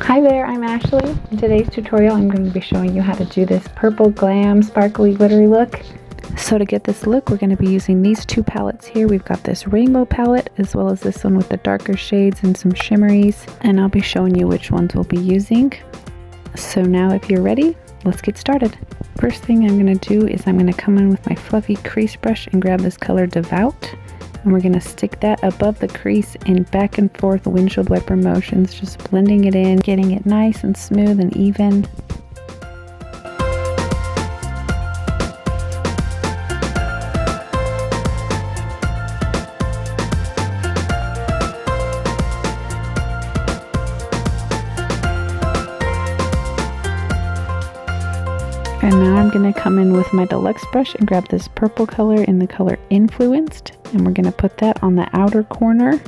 Hi there, I'm Ashley. In today's tutorial I'm going to be showing you how to do this purple glam sparkly glittery look. So to get this look we're going to be using these two palettes here. We've got this rainbow palette as well as this one with the darker shades and some shimmeries, and I'll be showing you which ones we'll be using. So now if you're ready, let's get started. First thing I'm going to do is I'm going to come in with my fluffy crease brush and grab this color Devout. And we're going to stick that above the crease in back and forth windshield wiper motions, just blending it in, getting it nice and smooth and even. And now I'm going to come in with my deluxe brush and grab this purple color in the color Influenced, and we're going to put that on the outer corner,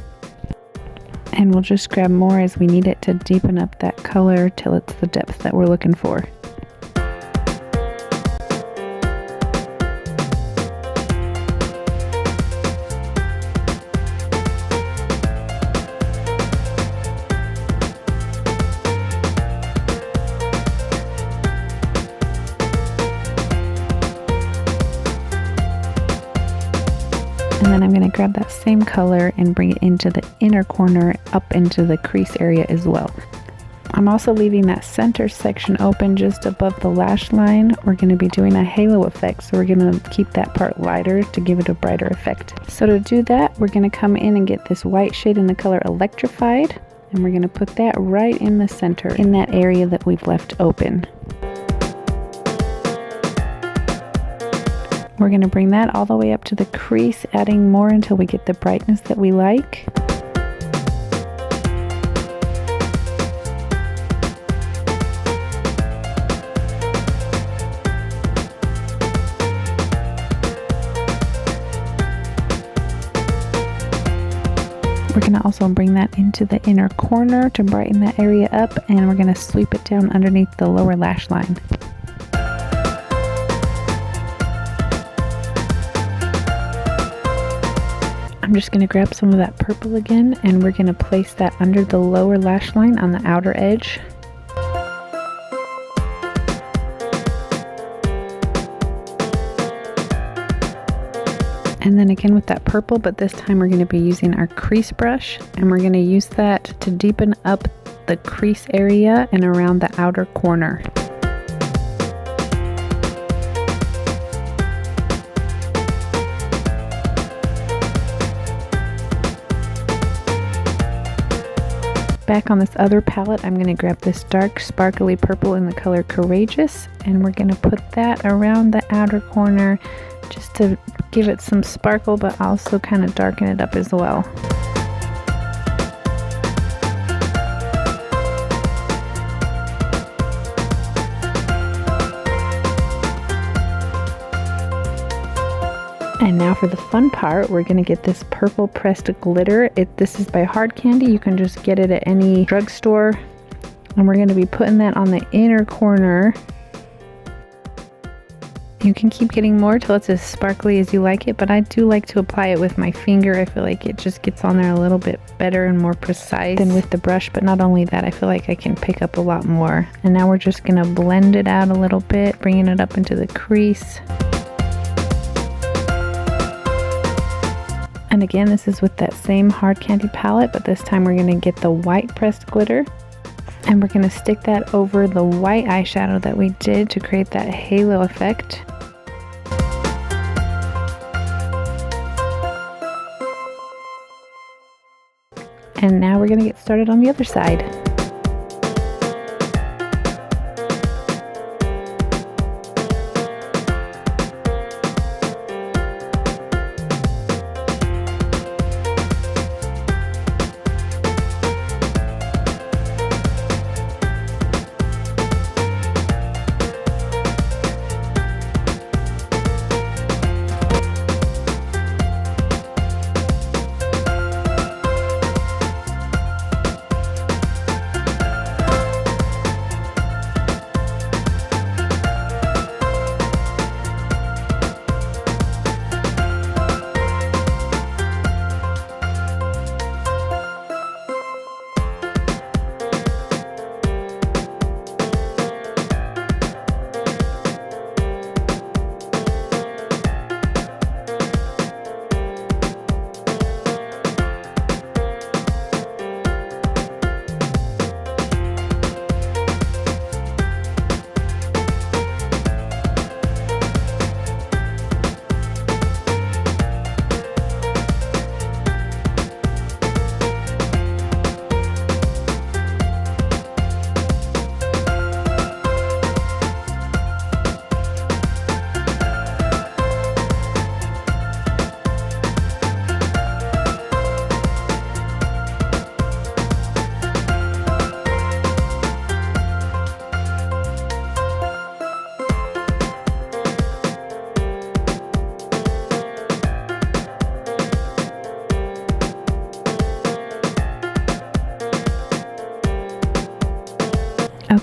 and we'll just grab more as we need it to deepen up that color till it's the depth that we're looking for. And then I'm going to grab that same color and bring it into the inner corner up into the crease area as well. I'm also leaving that center section open just above the lash line. We're going to be doing a halo effect, so we're going to keep that part lighter to give it a brighter effect. So to do that, we're going to come in and get this white shade in the color Electrified, and we're going to put that right in the center, in that area that we've left open. We're going to bring that all the way up to the crease, adding more until we get the brightness that we like. We're going to also bring that into the inner corner to brighten that area up, and we're going to sweep it down underneath the lower lash line. I'm just going to grab some of that purple again, and we're going to place that under the lower lash line on the outer edge. And then again with that purple, but this time we're going to be using our crease brush, and we're going to use that to deepen up the crease area and around the outer corner. Back on this other palette, I'm going to grab this dark sparkly purple in the color Courageous, and we're going to put that around the outer corner just to give it some sparkle, but also kind of darken it up as well. And now for the fun part, we're going to get this purple pressed glitter. This is by Hard Candy. You can just get it at any drugstore. And we're going to be putting that on the inner corner. You can keep getting more till it's as sparkly as you like it, but I do like to apply it with my finger. I feel like it just gets on there a little bit better and more precise than with the brush, but not only that, I feel like I can pick up a lot more. And now we're just going to blend it out a little bit, bringing it up into the crease. And again, this is with that same Hard Candy palette, but this time we're going to get the white pressed glitter, and we're going to stick that over the white eyeshadow that we did to create that halo effect. And now we're going to get started on the other side.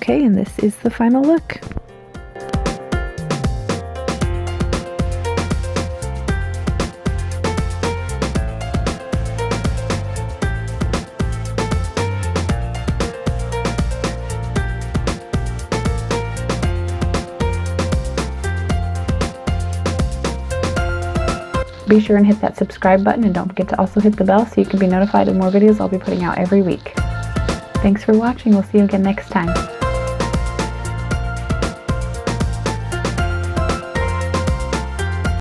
Okay, and this is the final look. Be sure and hit that subscribe button, and don't forget to also hit the bell so you can be notified of more videos I'll be putting out every week. Thanks for watching. We'll see you again next time.